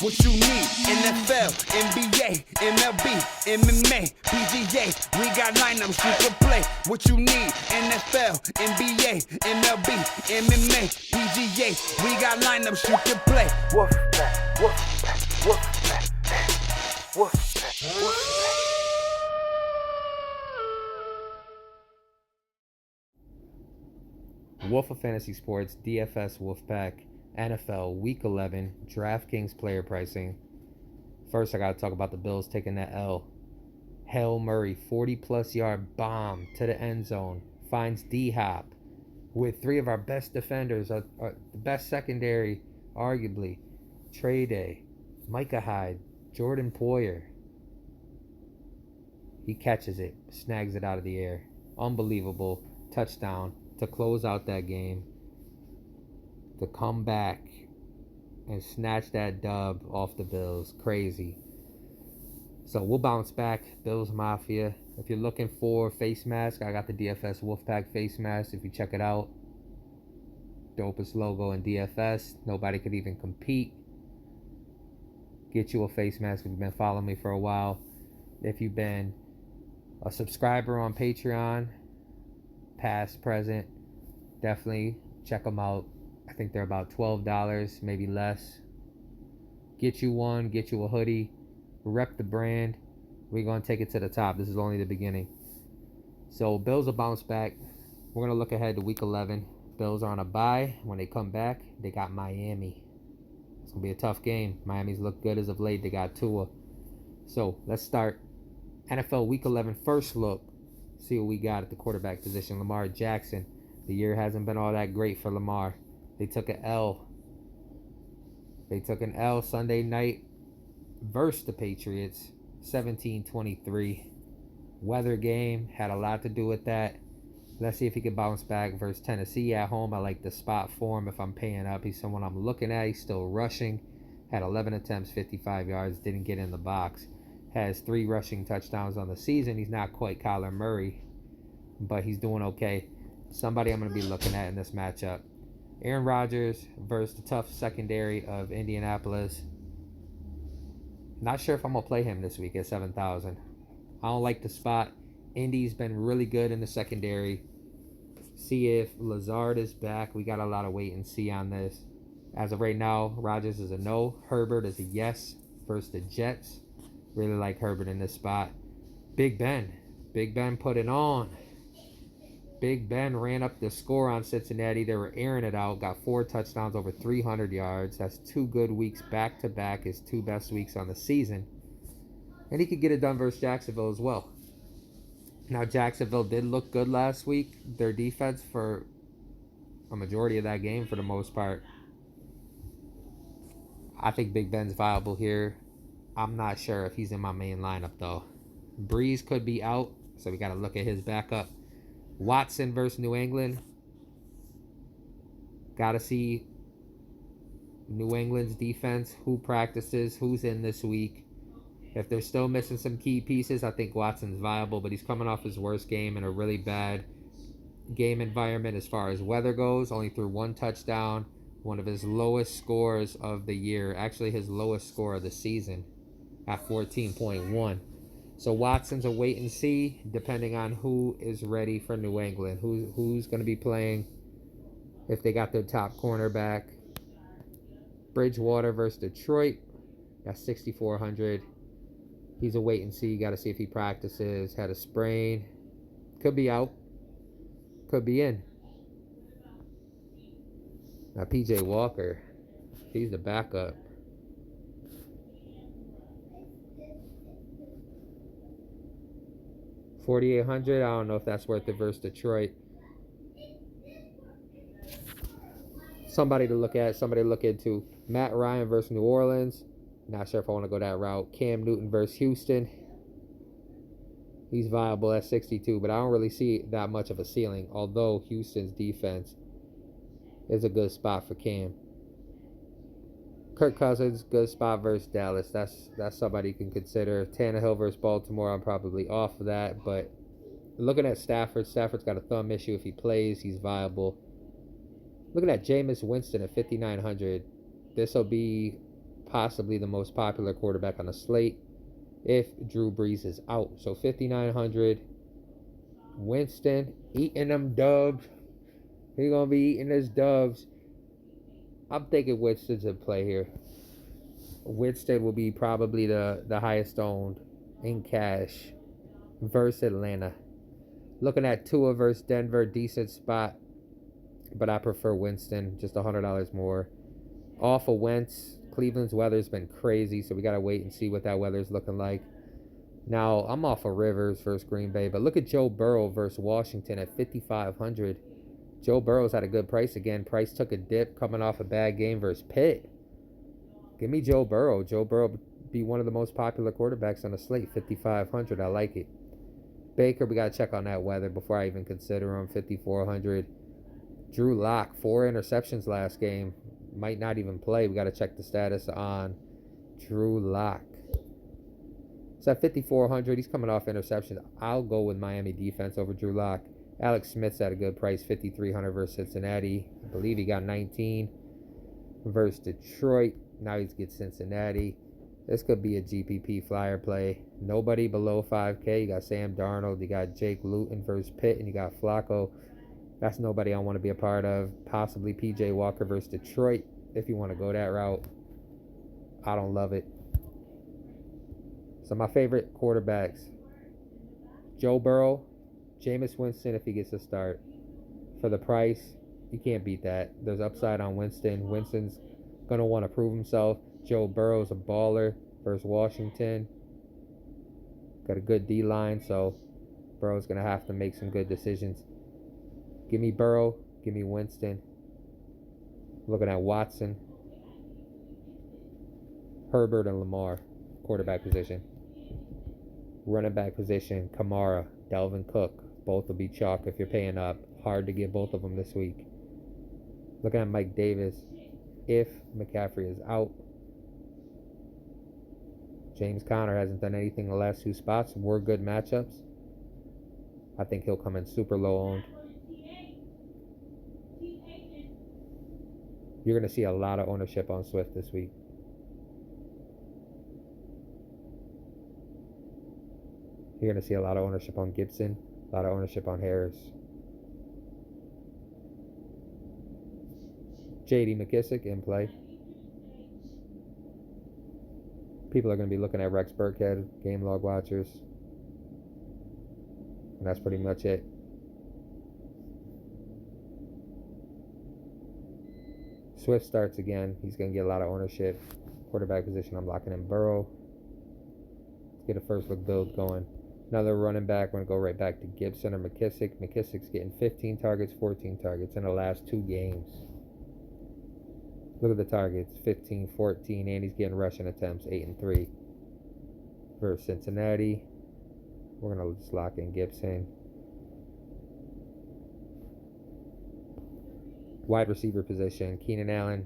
what you need. NFL, NBA, MLB, MMA, PGA. We got lineups you can play. What you need. NFL, NBA, MLB, MMA, PGA. We got lineups you can play. Woof, woof, woof, woof, woof. Wolf of Fantasy Sports, DFS Wolfpack, NFL Week 11, Draftkings player pricing. First, I got to talk about the Bills taking that L. Hail Murray, 40-plus yard bomb to the end zone, finds D-Hop with three of our best defenders, the best secondary, arguably, Trey Day, Micah Hyde, Jordan Poyer. He catches it, snags it out of the air. Unbelievable touchdown to close out that game, to come back and snatch that dub off the Bills. Crazy. So we'll bounce back. Bills Mafia. If you're looking for face mask, I got the DFS Wolfpack face mask. If you check it out, dopest logo in DFS. Nobody could even compete. Get you a face mask if you've been following me for a while. If you've been a subscriber on Patreon, past, present, definitely check them out. I think they're about $12, maybe less. Get you one, get you a hoodie, rep the brand. We're going to take it to the top. This is only the beginning. So Bills will bounce back. We're going to look ahead to week 11. Bills are on a bye. When they come back, they got Miami. It's going to be a tough game. Miami's looked good as of late. They got Tua. So let's start. NFL week 11 first look. See what we got at the quarterback position. Lamar Jackson. The year hasn't been all that great for Lamar. They took an L. They took an L Sunday night versus the Patriots. 17-23. Weather game had a lot to do with that. Let's see if he can bounce back versus Tennessee at home. I like the spot for him if I'm paying up. He's someone I'm looking at. He's still rushing. Had 11 attempts, 55 yards. Didn't get in the box. Has 3 rushing touchdowns on the season. He's not quite Kyler Murray, but he's doing okay. Somebody I'm going to be looking at in this matchup. Aaron Rodgers versus the tough secondary of Indianapolis. Not sure if I'm going to play him this week at 7,000. I don't like the spot. Indy's been really good in the secondary. See if Lazard is back. We got a lot of wait and see on this. As of right now, Rodgers is a no. Herbert is a yes versus the Jets. Really like Herbert in this spot. Big Ben. Big Ben put it on. Big Ben ran up the score on Cincinnati. They were airing it out. Got 4 touchdowns, over 300 yards. That's 2 good weeks back to back. His 2 best weeks on the season. And he could get it done versus Jacksonville as well. Now, Jacksonville did look good last week. Their defense for a majority of that game for the most part. I think Big Ben's viable here. I'm not sure if he's in my main lineup, though. Breeze could be out, so we got to look at his backup. Watson versus New England. Got to see New England's defense, who practices, who's in this week. If they're still missing some key pieces, I think Watson's viable, but he's coming off his worst game in a really bad game environment as far as weather goes. Only threw 1 touchdown, one of his lowest scores of the year. Actually, his lowest score of the season at 14.1. So Watson's a wait and see, depending on who is ready for New England. Who's going to be playing if they got their top cornerback. Bridgewater versus Detroit. Got 6,400. He's a wait and see. You got to see if he practices. Had a sprain. Could be out. Could be in. Now PJ Walker. He's the backup. $4,800. I don't know if that's worth it versus Detroit. Somebody to look at. Somebody to look into. Matt Ryan versus New Orleans. Not sure if I want to go that route. Cam Newton versus Houston. He's viable at 62, but I don't really see that much of a ceiling, although Houston's defense is a good spot for Cam. Kirk Cousins, good spot versus Dallas. That's somebody you can consider. Tannehill versus Baltimore, I'm probably off of that, but looking at Stafford's got a thumb issue. If he plays, he's viable. Looking at Jameis Winston at 5,900. This will be possibly the most popular quarterback on the slate if Drew Brees is out. So 5,900. Winston eating them dubs. He's going to be eating his dubs. I'm thinking Winston's in play here. Winston will be probably the highest owned in cash versus Atlanta. Looking at Tua versus Denver, decent spot, but I prefer Winston, just $100 more. Off of Wentz, Cleveland's weather's been crazy, so we got to wait and see what that weather's looking like. Now, I'm off of Rivers versus Green Bay, but look at Joe Burrow versus Washington at 5,500. Joe Burrow's had a good price again. Price took a dip coming off a bad game versus Pitt. Give me Joe Burrow. Joe Burrow be one of the most popular quarterbacks on the slate, 5,500. I like it. Baker, we got to check on that weather before I even consider him, 5,400. Drew Lock, 4 interceptions last game. Might not even play. We got to check the status on Drew Lock. So at 5,400, he's coming off interceptions. I'll go with Miami defense over Drew Lock. Alex Smith's at a good price, 5,300 versus Cincinnati. I believe he got 19 versus Detroit. Now he's get Cincinnati. This could be a GPP flyer play. Nobody below 5K. You got Sam Darnold. You got Jake Luton versus Pitt. And you got Flacco. That's nobody I want to be a part of. Possibly PJ Walker versus Detroit if you want to go that route. I don't love it. So my favorite quarterbacks. Joe Burrow. Jameis Winston if he gets a start. For the price, you can't beat that. There's upside on Winston. Winston's going to want to prove himself. Joe Burrow's a baller versus Washington. Got a good D-line, so Burrow's going to have to make some good decisions. Give me Burrow. Give me Winston. Looking at Watson. Herbert and Lamar. Quarterback position. Running back position. Kamara. Dalvin Cook. Both will be chalk if you're paying up. Hard to get both of them this week. Looking at Mike Davis. If McCaffrey is out. James Conner hasn't done anything in the last 2 spots. Were good matchups. I think he'll come in super low owned. You're going to see a lot of ownership on Swift this week. You're going to see a lot of ownership on Gibson. A lot of ownership on Harris. J.D. McKissick in play. People are going to be looking at Rex Burkhead, game log watchers. And that's pretty much it. Swift starts again. He's going to get a lot of ownership. Quarterback position, I'm locking in Burrow. Let's get a first look build going. Another running back, we're going to go right back to Gibson or McKissick. McKissick's getting 15 targets, 14 targets in the last 2 games. Look at the targets, 15, 14, and he's getting rushing attempts, 8 and 3. Versus Cincinnati, we're going to just lock in Gibson. Wide receiver position, Keenan Allen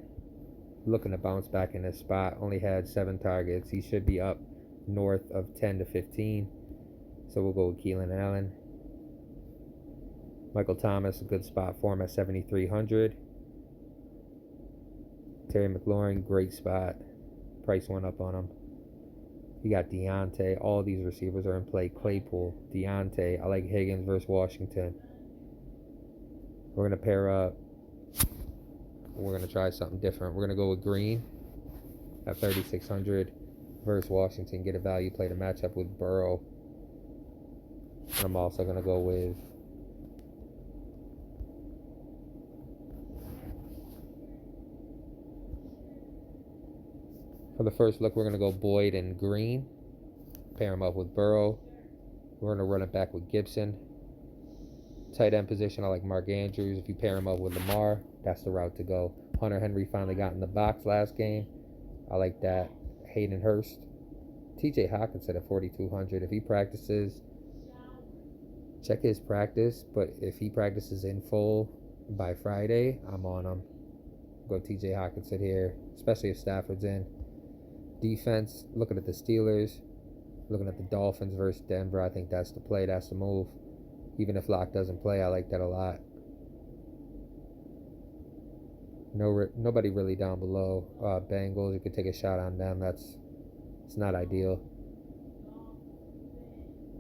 looking to bounce back in this spot. Only had 7 targets. He should be up north of 10 to 15. So we'll go with Keenan Allen. Michael Thomas, a good spot for him at 7,300. Terry McLaurin, great spot. Price went up on him. You got Deontay. All these receivers are in play. Claypool, Deontay. I like Higgins versus Washington. We're going to pair up. We're going to try something different. We're going to go with Green at 3,600 versus Washington. Get a value play to match up with Burrow. And I'm also going to go with for the first look, we're going to go Boyd and Green. Pair him up with Burrow. We're going to run it back with Gibson. Tight end position, I like Mark Andrews. If you pair him up with Lamar, that's the route to go. Hunter Henry finally got in the box last game. I like that. Hayden Hurst. TJ Hawkinson at 4,200. If he practices, check his practice. But if he practices in full by Friday, I'm on him. Go TJ Hawkinson here, especially if Stafford's in. Defense, looking at the Steelers, looking at the Dolphins versus Denver. I think that's the play, that's the move. Even if Locke doesn't play, I like that a lot. Nobody really down below. Bengals, you could take a shot on them. It's not ideal.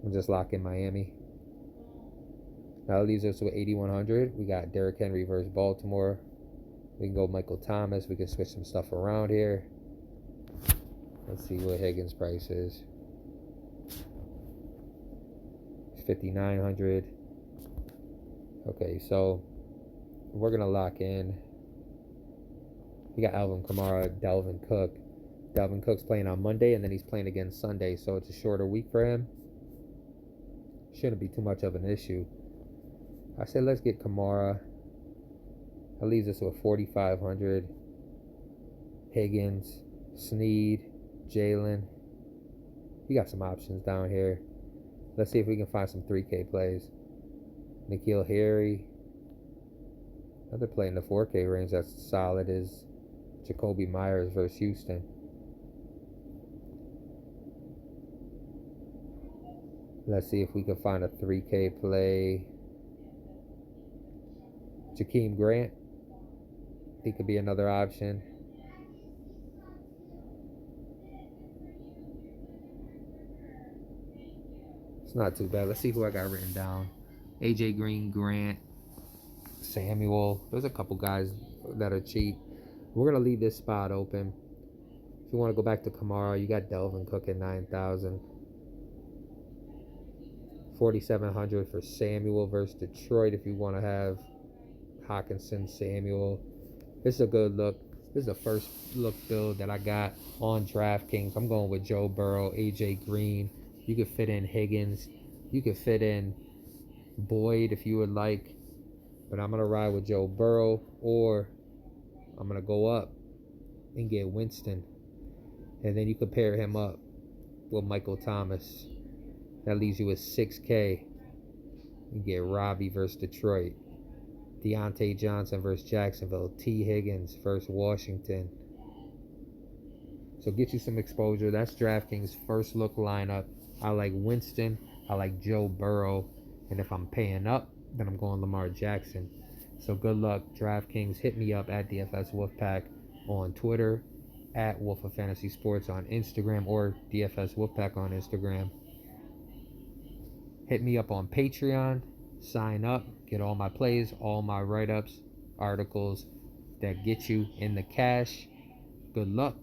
I'm just locking Miami. Now that leaves us with 8,100. We got Derrick Henry versus Baltimore. We can go Michael Thomas. We can switch some stuff around here. Let's see what Higgins' price is. 5,900. Okay, so we're going to lock in. We got Alvin Kamara, Dalvin Cook. Dalvin Cook's playing on Monday, and then he's playing again Sunday, so it's a shorter week for him. Shouldn't be too much of an issue. I said let's get Kamara. That leaves us with 4,500. Higgins, Snead, Jalen. We got some options down here. Let's see if we can find some 3K plays. N'Keal Harry. Another play in the 4K range that's solid is Jacoby Myers versus Houston. Let's see if we can find a 3K play. Jakeem Grant. He could be another option. It's not too bad. Let's see who I got written down. AJ Green, Grant, Samuel. There's a couple guys that are cheap. We're going to leave this spot open. If you want to go back to Kamara, you got Dalvin Cook at 9,000. 4,700 for Samuel versus Detroit if you want to have Hawkinson, Samuel. This is a good look. This is the first look build that I got on Draftkings. I'm going with Joe Burrow, AJ Green. You could fit in Higgins. You could fit in Boyd if you would like. But I'm going to ride with Joe Burrow, or I'm going to go up and get Winston. And then you can pair him up with Michael Thomas. That leaves you with 6K. You get Robbie versus Detroit. Deontay Johnson versus Jacksonville. T. Higgins versus Washington. So get you some exposure. That's DraftKings' first look lineup. I like Winston. I like Joe Burrow. And if I'm paying up, then I'm going Lamar Jackson. So good luck, DraftKings. Hit me up at DFS Wolfpack on Twitter, at Wolf of Fantasy Sports on Instagram, or DFS Wolfpack on Instagram. Hit me up on Patreon. Sign up. Get all my plays, all my write-ups, articles that get you in the cash. Good luck.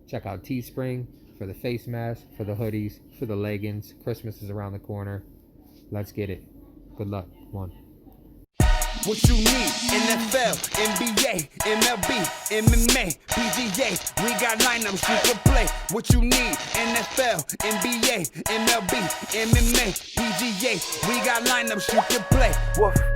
Check out Teespring for the face mask, for the hoodies, for the leggings. Christmas is around the corner. Let's get it. Good luck. One. What you need, NFL, NBA, MLB, MMA, PGA, we got lineups you can play. What you need, NFL, NBA, MLB, MMA, PGA, we got lineups you can play. Woof.